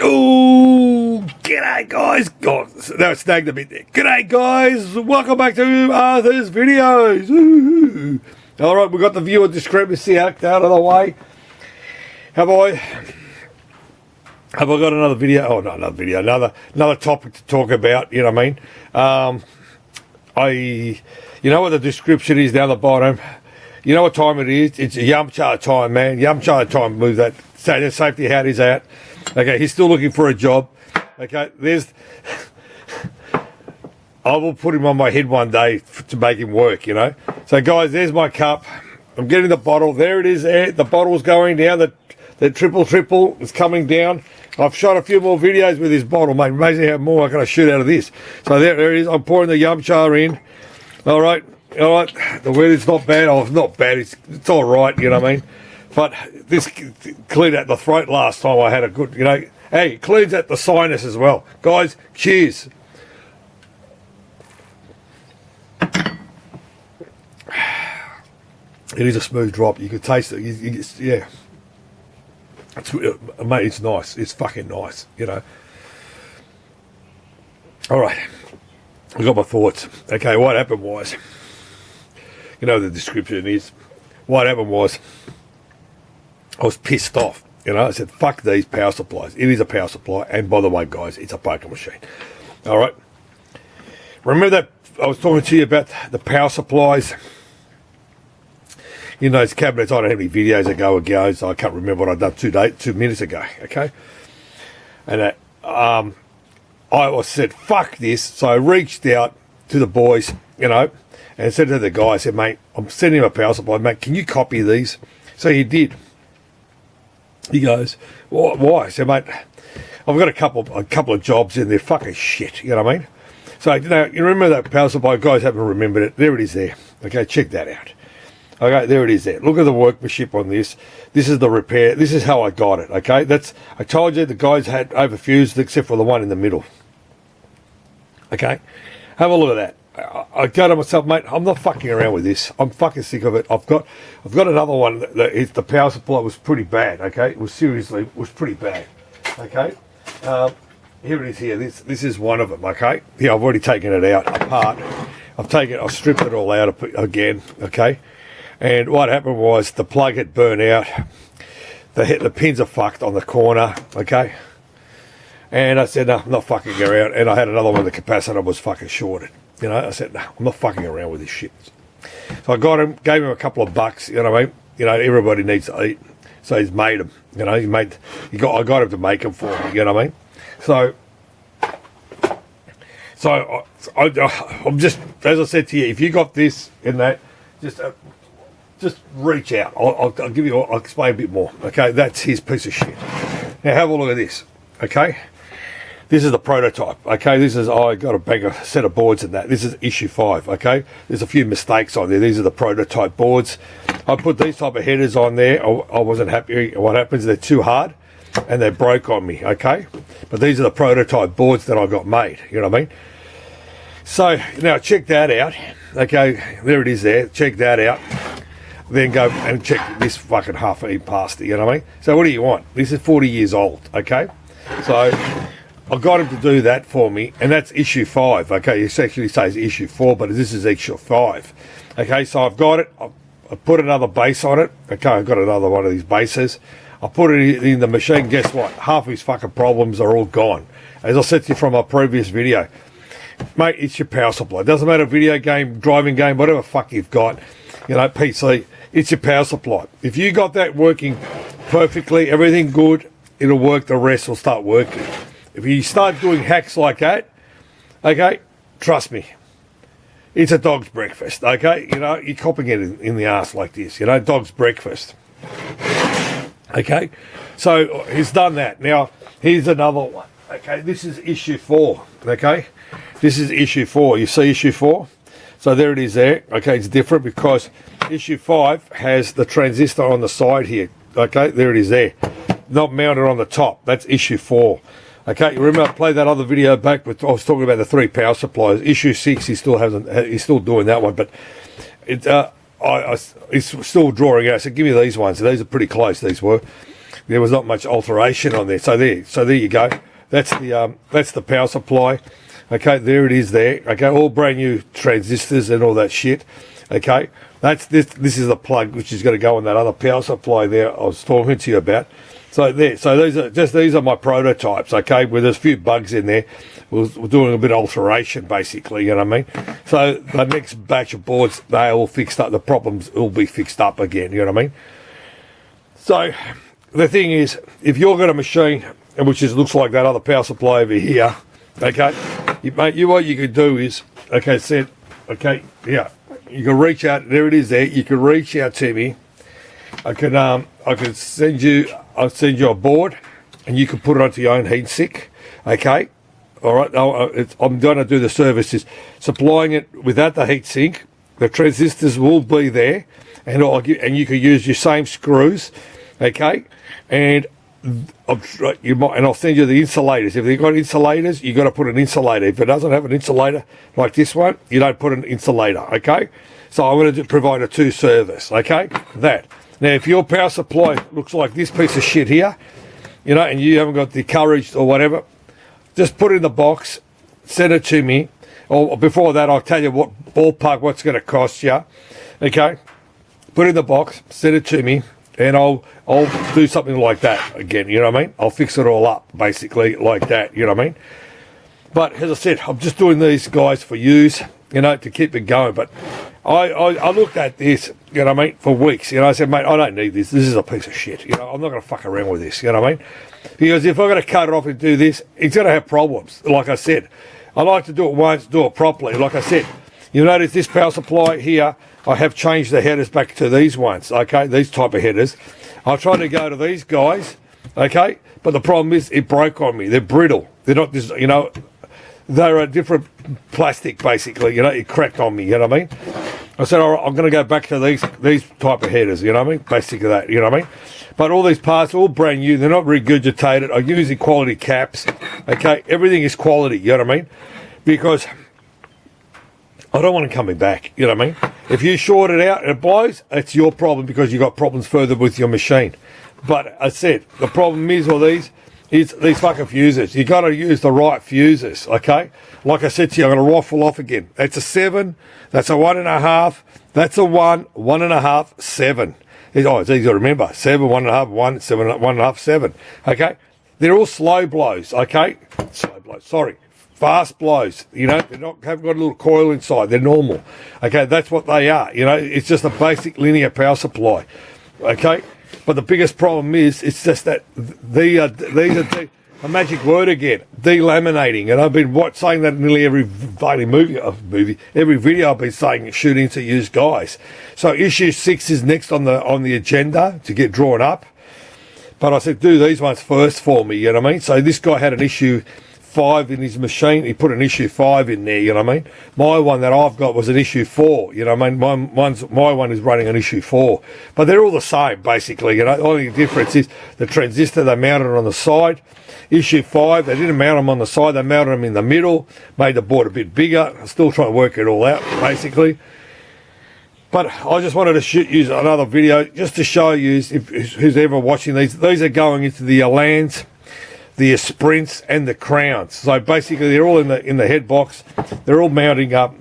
Oh, g'day guys. God, that was snagged a bit there. G'day guys. Welcome back to Arthur's videos. Ooh. All right, we've got the viewer discrepancy act out of the way. Have I got another video? Oh, not another video. Another topic to talk about. You know what I mean? You know what the description is down the bottom. You know what time it is? It's Yamcha time, man. Yamcha time. Move that. Say the safety hat is out. Okay, he's still looking for a job. Okay, I will put him on my head one day to make him work, you know. So, guys, there's my cup. I'm getting the bottle. There it is there. The bottle's going down. The triple is coming down. I've shot a few more videos with this bottle, mate. Amazing how more I can shoot out of this. So, there it is. I'm pouring the Yamcha in. All right. The weather's not bad. Oh, it's not bad. It's all right, you know what I mean? But this cleared out the throat last time I had a good, you know. Hey, it cleans out the sinus as well. Guys, cheers. It is a smooth drop. You can taste it. Yeah. Mate, it's nice. It's fucking nice, you know. All right. I got my thoughts. Okay, what happened was, you know the description is, what happened was, I was pissed off. You know, I said, fuck these power supplies. It is a power supply. And by the way, guys, it's a poker machine. All right. Remember that I was talking to you about the power supplies in those cabinets. I don't have any videos ago, so I can't remember what I'd done 2 minutes ago. Okay. And I said, fuck this. So I reached out to the boys, you know, and said to the guy, I said, mate, I'm sending him a power supply. Mate, can you copy these? So he did. He goes, why? I said, mate, I've got a couple of jobs in there. Fucking shit. You know what I mean? So, you know, you remember that power supply? Guys haven't remembered it. There it is there. Okay, check that out. Okay, there it is there. Look at the workmanship on this. This is the repair. This is how I got it. Okay, I told you the guys had overfused except for the one in the middle. Okay, have a look at that. I go to myself, mate, I'm not fucking around with this. I'm fucking sick of it. I've got another one that the power supply was pretty bad, okay? It was pretty bad, okay? Here it is here. This is one of them, okay? Yeah, I've already taken it out apart. I've stripped it all out again, okay? And what happened was the plug had burnt out. The pins are fucked on the corner, okay? And I said, no, I'm not fucking around. And I had another one, the capacitor was fucking shorted. You know, I said, no, I'm not fucking around with this shit. So I gave him a couple of bucks, you know what I mean? You know, everybody needs to eat. So he's made them, you know, I got him to make them for me, you know what I mean? So I'm just, as I said to you, if you got this in that, just reach out. I'll explain a bit more, okay? That's his piece of shit. Now have a look at this, okay? This is the prototype, okay? I got a set of boards in that. This is issue 5, okay? There's a few mistakes on there. These are the prototype boards. I put these type of headers on there. I wasn't happy. What happens, they're too hard and they broke on me, okay? But these are the prototype boards that I got made, you know what I mean? So, now check that out, okay? There it is there. Check that out. Then go and check this fucking half-eaten pasta, you know what I mean? So what do you want? This is 40 years old, okay? So I got him to do that for me, and that's issue 5, okay? It actually says issue 4, but this is issue 5. Okay, so I've got it. I put another base on it. Okay, I've got another one of these bases. I put it in the machine. Guess what? Half of his fucking problems are all gone. As I said to you from my previous video, mate, it's your power supply. It doesn't matter, video game, driving game, whatever fuck you've got, you know, PC, it's your power supply. If you got that working perfectly, everything good, it'll work. The rest will start working. If you start doing hacks like that, okay, trust me, it's a dog's breakfast, okay? You know, you're copping it in the ass like this, you know, dog's breakfast. Okay, so he's done that. Now, here's another one, okay? This is issue 4, okay? This is issue 4. You see issue 4? So there it is there. Okay, it's different because issue 5 has the transistor on the side here. Okay, there it is there. Not mounted on the top. That's issue 4. Okay, you remember I played that other video back with, I was talking about the 3 power supplies. Issue 6, he's still doing that one, but he's still drawing out. So give me these ones. These are pretty close, these were. there was not much alteration on there. So there you go. That's the power supply. Okay, there it is there. Okay, all brand new transistors and all that shit. Okay, that's this is the plug which is going to go on that other power supply there I was talking to you about. So these are my prototypes, okay, where there's a few bugs in there. We're doing a bit of alteration, basically, you know what I mean? So the next batch of boards, they're all fixed up. The problems will be fixed up again, you know what I mean? So the thing is, if you've got a machine, which looks like that other power supply over here, okay, what you could do is, yeah, you can reach out, there it is there, you can reach out to me. I can send you a board, and you can put it onto your own heat sink, okay? All right, I'm going to do the services, supplying it without the heat sink. The transistors will be there, and you can use your same screws, okay? And I'll send you the insulators. If they've got insulators, you got to put an insulator. If it doesn't have an insulator like this one, you don't put an insulator, okay? So I'm going to provide a 2 service, okay? That. Now, if your power supply looks like this piece of shit here, you know, and you haven't got the courage or whatever, just put it in the box, send it to me. Or before that, I'll tell you what ballpark, what's going to cost you. Okay? Put it in the box, send it to me, and I'll do something like that again, you know what I mean? I'll fix it all up, basically, like that, you know what I mean? But as I said, I'm just doing these guys for use, you know, to keep it going. But I looked at this, you know what I mean, for weeks. You know, I said, mate, I don't need this. This is a piece of shit. You know, I'm not going to fuck around with this, you know what I mean? Because if I'm going to cut it off and do this, it's going to have problems. Like I said, I like to do it once, do it properly. Like I said, you notice this power supply here, I have changed the headers back to these ones, okay, these type of headers. I tried to go to these guys, okay, but the problem is it broke on me. They're brittle. They're not this, you know, they're a different plastic, basically, you know, it cracked on me, you know what I mean? I said, all right, I'm going to go back to these type of headers, you know what I mean? Basically that, you know what I mean? But all these parts are all brand new. They're not regurgitated. I'm using quality caps, okay? Everything is quality, you know what I mean? Because I don't want it coming back, you know what I mean? If you short it out and it blows, it's your problem because you've got problems further with your machine. But I said, the problem is these fucking fuses. You got to use the right fuses, okay? Like I said to you, I'm going to rifle off again. That's a 7. That's a 1.5. That's a 1, 1.5, 7. It's easy to remember. 7, 1.5, 1, 7, 1.5, 7. Okay? They're all slow blows, okay? Slow blows, sorry. Fast blows. You know, haven't got a little coil inside. They're normal. Okay, that's what they are. You know, it's just a basic linear power supply. Okay? But the biggest problem is, it's just that these are a magic word again, delaminating. And I've been saying that in nearly every every video I've been saying, shooting to use guys. So issue 6 is next on the agenda to get drawn up. But I said, do these ones first for me, you know what I mean? So this guy had an issue 5 in his machine. He put an issue 5 in there, you know what I mean? My one that I've got was an issue 4, you know what I mean? My one is running an issue 4. But they're all the same, basically, you know? The only difference is the transistor, they mounted on the side. Issue 5, they didn't mount them on the side, they mounted them in the middle, made the board a bit bigger. I'm still trying to work it all out, basically. But I just wanted to use another video just to show you, who's ever watching these are going into the Alans, the Sprints, and the Crowns. So basically, they're all in the head box. They're all mounting up.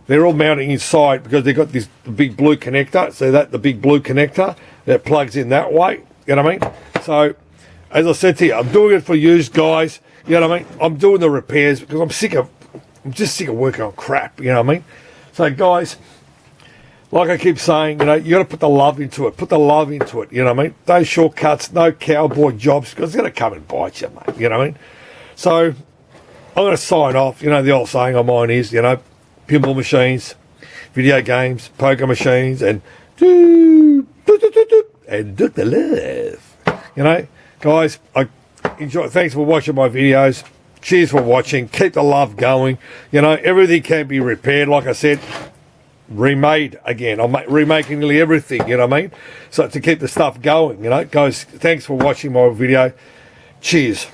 They're all mounting inside because they've got this big blue connector. So the big blue connector that plugs in that way. You know what I mean? So, as I said to you, I'm doing it for you guys. You know what I mean? I'm doing the repairs because I'm just sick of working on crap. You know what I mean? So, guys, like I keep saying, you know, you got to put the love into it. Put the love into it, you know what I mean? No shortcuts, no cowboy jobs, because it's going to come and bite you, mate, you know what I mean? So, I'm going to sign off. You know, the old saying of mine is, you know, pinball machines, video games, poker machines, and do the love. You know, guys, I enjoy. Thanks for watching my videos. Cheers for watching. Keep the love going. You know, everything can be repaired, like I said. Remade again. I'm remaking nearly everything, you know what I mean? So to keep the stuff going, you know. Guys, thanks for watching my video. Cheers.